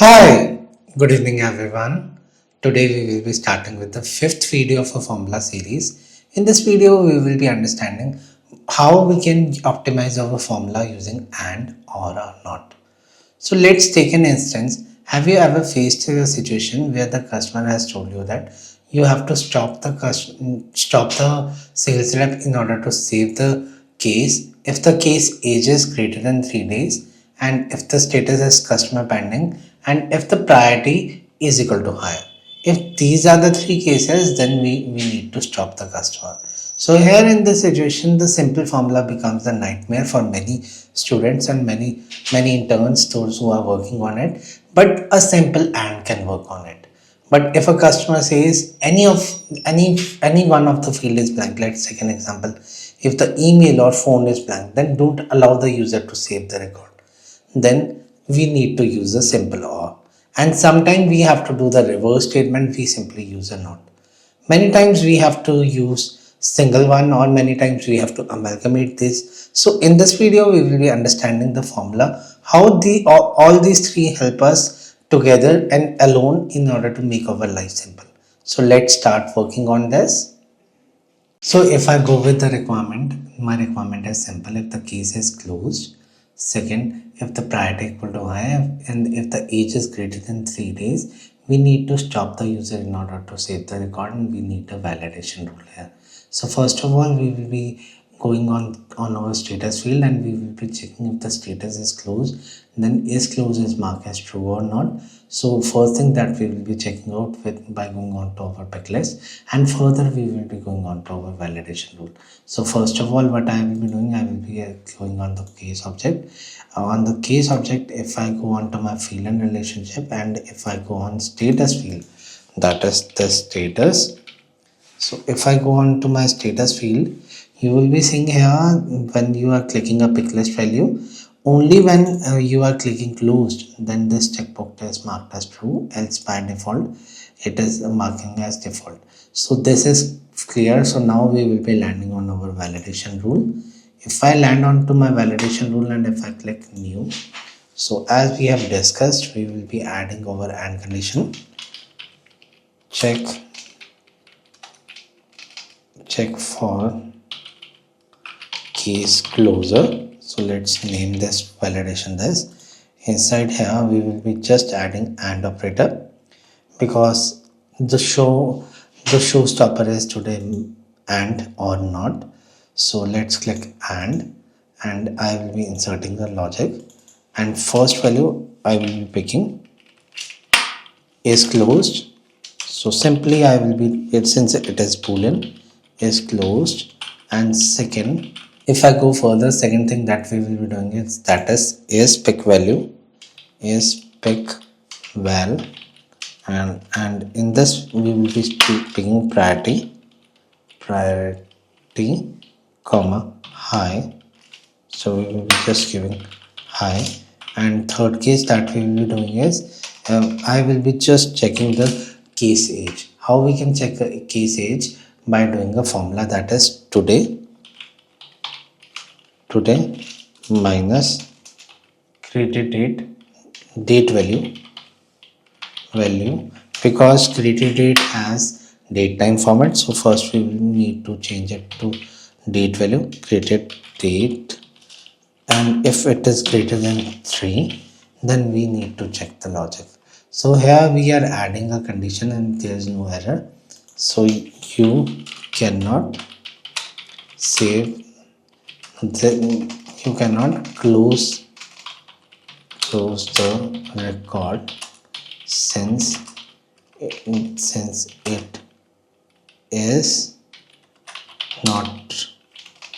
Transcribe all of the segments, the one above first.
Hi, good evening everyone. Today we will be starting with the fifth video of a formula series. In this video, we will be understanding how we can optimize our formula using AND or not. So let's take an instance. Have you ever faced a situation where the customer has told you that you have to stop the sales rep in order to save the case if the case age is greater than 3 days and if the status is customer pending and if the priority is equal to high. If these are the three cases, then we need to stop the customer. So here in this situation, the simple formula becomes a nightmare for many students and many interns, those who are working on it. But a simple and can work on it. But if a customer says any one of the field is blank, let's take an example. If the email or phone is blank, then don't allow the user to save the record. Then we need to use a simple or. And sometimes we have to do the reverse statement, we simply use a not. Many times we have to use single one or many times we have to amalgamate this. So in this video, we will be understanding the formula, how all these three help us together and alone in order to make our life simple. So let's start working on this. So if I go with the requirement, my requirement is simple. If the case is closed, second, if the priority equal to high, and if the age is greater than 3 days, we need to stop the user in order to save the record and we need a validation rule here. So first of all, we will be going on our status field and we will be checking if the status is closed. Then is closed is marked as true or not. So first thing that we will be checking out with by going on to our pick list, and further we will be going on to our validation rule. So first of all, what I will be doing, I will be going on the case object. On the case object, if I go on to my field and relationship, and if I go on status field, that is the status. So if I go on to my status field, you will be seeing here when you are clicking a pick list value, only when you are clicking closed, then this checkbox is marked as true, else by default it is marking as default. So this is clear. So now we will be landing on our validation rule. If I land on to my validation rule and if I click new, so as we have discussed, we will be adding our AND condition. Check for case closer. So let's name this validation this. Inside here we will be just adding AND operator because the showstopper is today AND or not. So let's click and I will be inserting the logic, and first value I will be picking is closed. So simply I will be, since it is boolean, is closed. And second, if I go further, second thing that we will be doing is that is pick value, is pick val, and in this we will be picking priority comma high. So we will be just giving high. And third case that we will be doing is I will be just checking the case age. How we can check the case age? By doing a formula, that is today minus created date value, because created date has date time format. So first we will need to change it to date value, created date, and if it is greater than 3, then we need to check the logic. So here we are adding a condition and there is no error. So you cannot save, you cannot close the record since it is not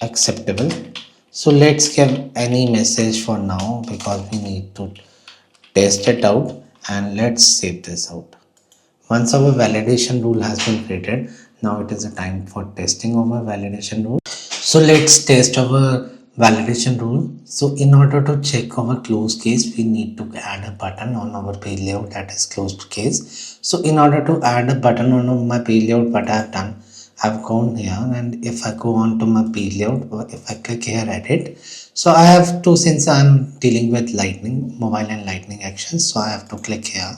acceptable. So let's give any message for now because we need to test it out, and let's save this out. Once our validation rule has been created, now it is a time for testing our validation rule. So let's test our validation rule. So in order to check our closed case, we need to add a button on our page layout, that is closed case. So in order to add a button on my page layout, what I have done, I've gone here, and if I go on to my payload, or if I click here edit, so I have to, since I'm dealing with lightning, mobile and lightning actions, so I have to click here,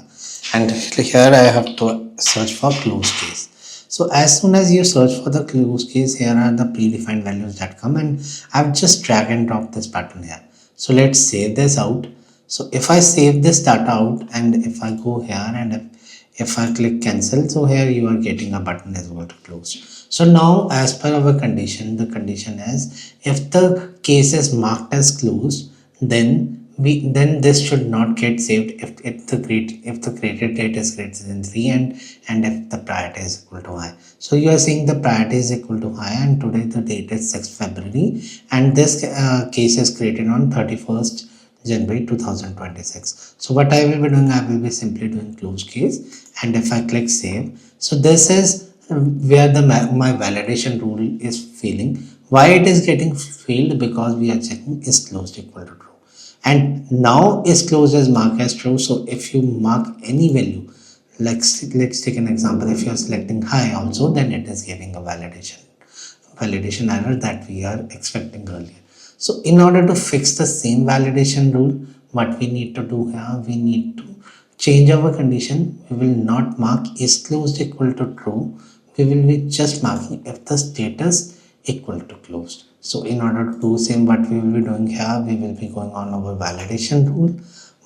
and here I have to search for close case. So as soon as you search for the close case, here are the predefined values that come, and I've just drag and drop this button here. So let's save this out. So if I save this data out, and if I go here, and if I click cancel, so here you are getting a button is going to close. So now as per our condition, the condition is if the case is marked as closed, then this should not get saved if the created date is greater than 3, and if the priority is equal to high. So you are seeing the priority is equal to high, and today the date is 6th February, and this case is created on 31st January 2026. So what I will be doing, I will be simply doing close case, and if I click save, so this is where the my validation rule is failing. Why it is getting failed? Because we are checking is closed equal to true, and now is closed as mark as true. So if you mark any value, like let's take an example, if you are selecting high also, then it is giving a validation error that we are expecting earlier. So in order to fix the same validation rule, what we need to do here, we need to change our condition. We will not mark is closed equal to true. We will be just marking if the status equal to closed. So in order to do same, what we will be doing here, we will be going on our validation rule.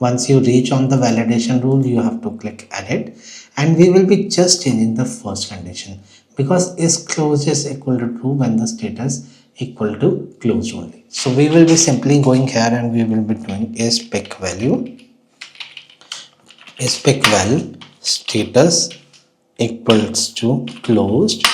Once you reach on the validation rule, you have to click edit, and we will be just changing the first condition, because is closed is equal to true when the status equal to closed only. So we will be simply going here, and we will be doing is pick value is pick val status equals to closed,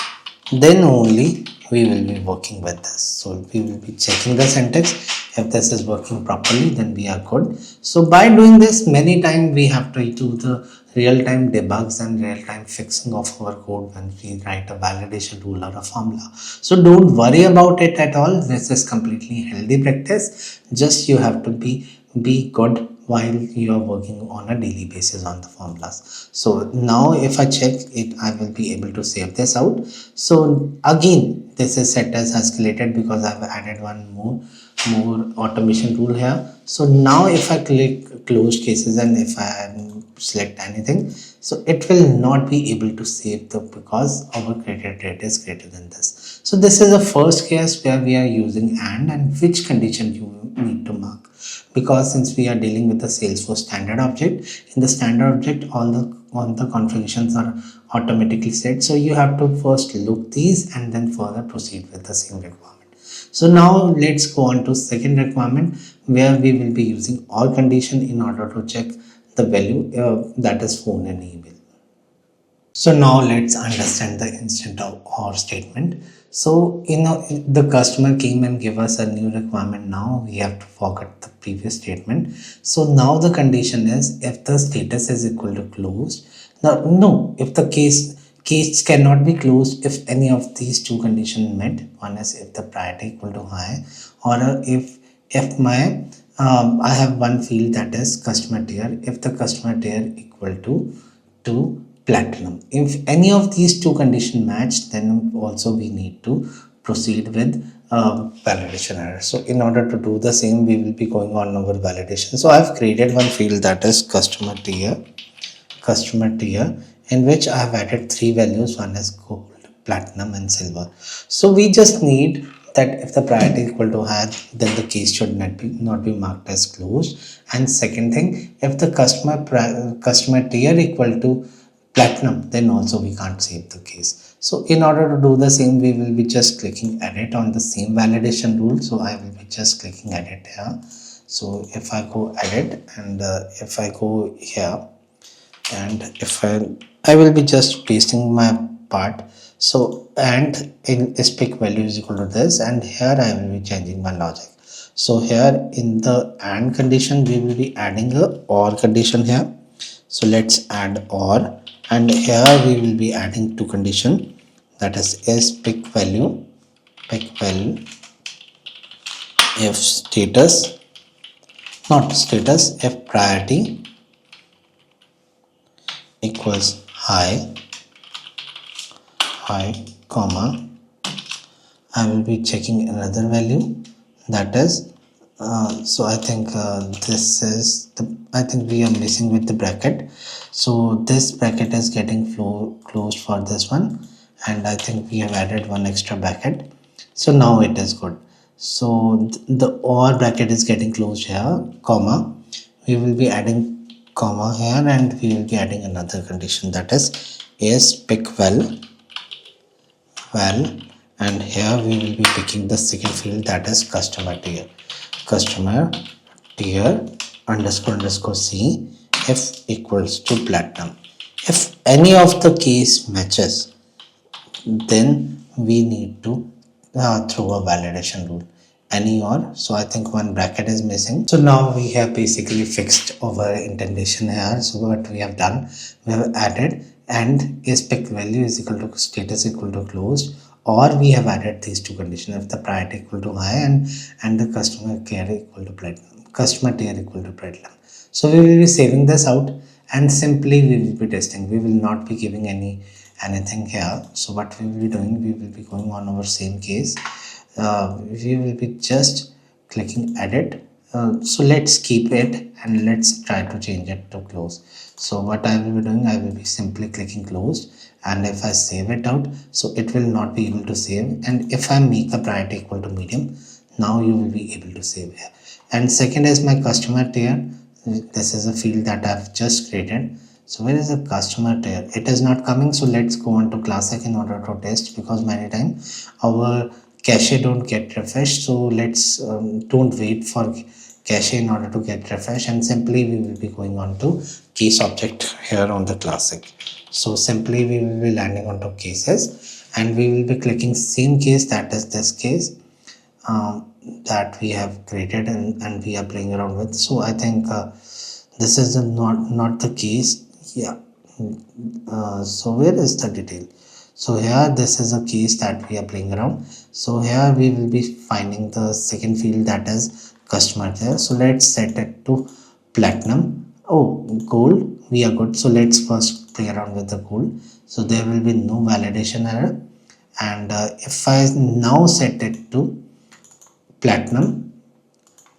then only we will be working with this. So we will be checking the syntax. If this is working properly, then we are good. So by doing this many times, we have to do the real-time debugs and real-time fixing of our code when we write a validation rule or a formula. So don't worry about it at all. This is completely healthy practice. Just you have to be good while you are working on a daily basis on the formulas. So now if I check it, I will be able to save this out. So again, this is set as escalated because I've added one more automation rule here. So now if I click closed cases, and if I select anything, so it will not be able to save the, because our created rate is greater than this. So this is the first case where we are using and which condition you need to mark, because since we are dealing with the Salesforce standard object, in the standard object all the configurations are automatically set. So you have to first look these and then further proceed with the same requirement. So now let's go on to second requirement, where we will be using or condition in order to check the value, that is phone and email. So now let's understand the instant of or statement. So the customer came and gave us a new requirement. Now we have to forget the previous statement. So now the condition is if the status is equal to closed. Now no, if the case cannot be closed if any of these two conditions met. One is if the priority equal to high, or if my I have one field that is customer tier. If the customer tier equal to platinum, if any of these two conditions match, then also we need to proceed with validation error. So in order to do the same, we will be going on our validation. So I've created one field that is customer tier, in which I have added three values. One is gold, platinum and silver. So we just need that if the priority equal to high, then the case should not be marked as closed. And second thing, if the customer tier equal to platinum, then also we can't save the case. So in order to do the same, we will be just clicking edit on the same validation rule. So I will be just clicking edit here. So if I go edit, and if I go here, and if I will be just pasting my part. So and in pick value is equal to this, and here I will be changing my logic. So here in the and condition, we will be adding a or condition here. So let's add or, and here we will be adding two condition, that is pick value if status, not status, if priority equals high, comma, I will be checking another value, that is so I think this is the, I think we are missing with the bracket, so this bracket is getting closed for this one, and I think we have added one extra bracket, so now it is good. So the or bracket is getting closed here, comma, we will be adding comma here, and we will be adding another condition, that is pick well, and here we will be picking the second field, that is customer tier underscore c if equals to platinum. If any of the case matches, then we need to throw a validation rule, any or, so I think one bracket is missing. So now we have basically fixed our indentation here. So what we have done, we have added and is pick value is equal to status equal to closed, or we have added these two conditions, if the priority equal to high and the customer care equal to platinum, customer tier equal to platinum. So we will be saving this out, and simply we will be testing, we will not be giving anything here. So what we will be doing, we will be going on our same case, we will be just clicking edit. So let's keep it and let's try to change it to close. So what I will be doing, I will be simply clicking closed, and if I save it out, so it will not be able to save, and if I make the priority equal to medium, now you will be able to save here. And second is my customer tier, this is a field that I've just created. So where is the customer tier? It is not coming, so let's go on to classic in order to test, because many times our cache don't get refreshed. So let's don't wait for cache in order to get refreshed, and simply we will be going on to case object here on the classic. So simply we will be landing onto cases, and we will be clicking same case, that is this case that we have created and we are playing around with. So I think this is not the case. Yeah. So where is the detail? So here this is a case that we are playing around. So here we will be finding the second field, that is customer there. So let's set it to platinum. Oh, gold, we are good. So let's first play around with the gold. So there will be no validation error, and if I now set it to platinum,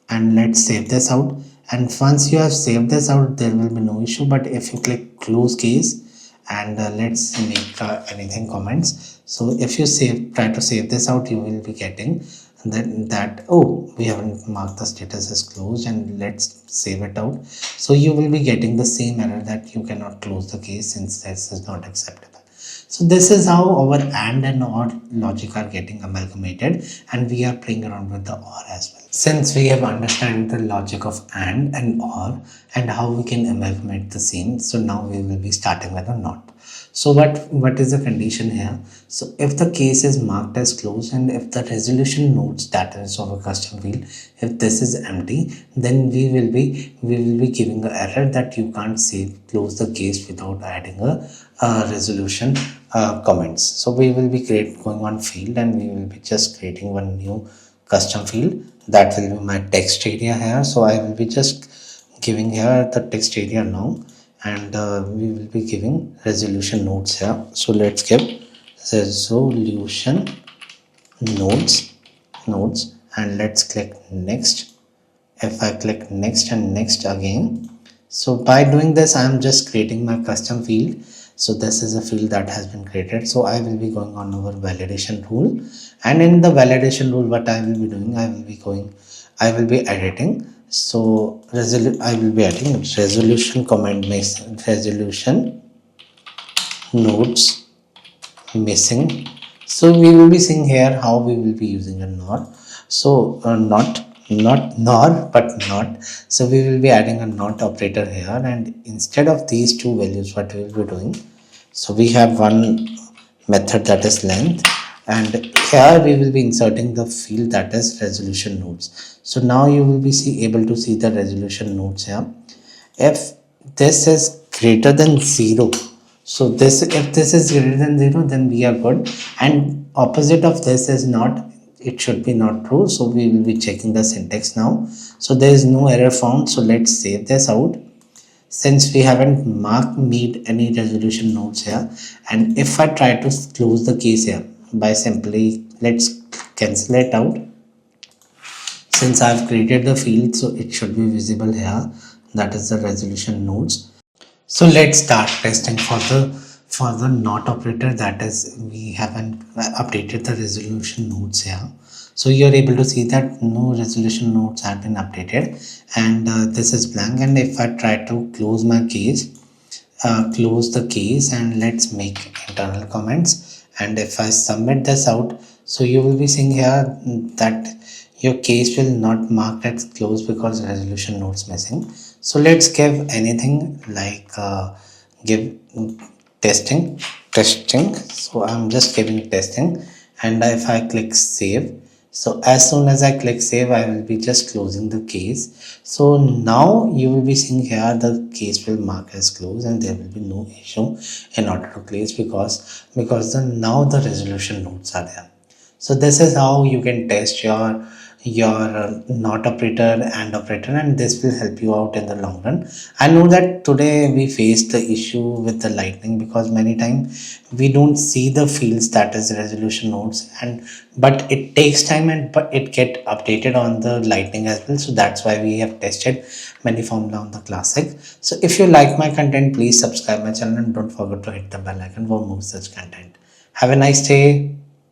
and let's save this out, and once you have saved this out, there will be no issue. But if you click close case, and let's make anything comments, so if you try to save this out, you will be getting that oh, we haven't marked the status as closed, and let's save it out. So you will be getting the same error that you cannot close the case since this is not acceptable. So this is how our and or logic are getting amalgamated, and we are playing around with the or as well. Since we have understand the logic of and or and how we can amalgamate the same, so now we will be starting with a not. So what is the condition here? So if the case is marked as closed, and if the resolution node status of a custom field, if this is empty, then we will be giving an error that you can't close the case without adding a resolution comments. So we will be going on field, and we will be just creating one new custom field, that will be my text area here. So I will be just giving here the text area now, and we will be giving resolution nodes here. So let's give resolution nodes, and let's click next. If I click next and next again, so by doing this, I am just creating my custom field. So this is a field that has been created. So I will be going on our validation rule, and in the validation rule, what I will be doing, I will be editing. So I will be adding resolution command resolution nodes missing. So we will be seeing here how we will be using a nor. So not nor but not. So we will be adding a not operator here, and instead of these two values, what we will be doing, so we have one method that is length, and here we will be inserting the field that is resolution nodes. So now you will be able to see the resolution nodes here. If this is greater than 0, so if this is greater than 0, then we are good, and opposite of this is not, it should be not true. So we will be checking the syntax now. So there is no error found. So let's save this out, since we haven't made any resolution nodes here. And if I try to close the case here, by simply let's cancel it out. Since I've created the field, so it should be visible here. That is the resolution nodes. So let's start testing for the not operator. That is, we haven't updated the resolution nodes here. So you're able to see that no resolution nodes have been updated, and this is blank. And if I try to close my case, close the case, and let's make internal comments, and if I submit this out, so you will be seeing here that your case will not mark as closed because resolution nodes missing. So let's give anything like give testing. So I'm just giving testing, and if I click save, so as soon as I click save, I will be just closing the case. So now you will be seeing here the case will mark as closed, and there will be no issue in order to close because now the resolution nodes are there. So this is how you can test your not operator and operator, and this will help you out in the long run. I know that today we faced the issue with the lightning because many times we don't see the fields, that is resolution nodes, and but it takes time, and but it get updated on the lightning as well. So that's why we have tested many formula on the classic. So if you like my content, please subscribe my channel and don't forget to hit the bell icon for more such content. Have a nice day.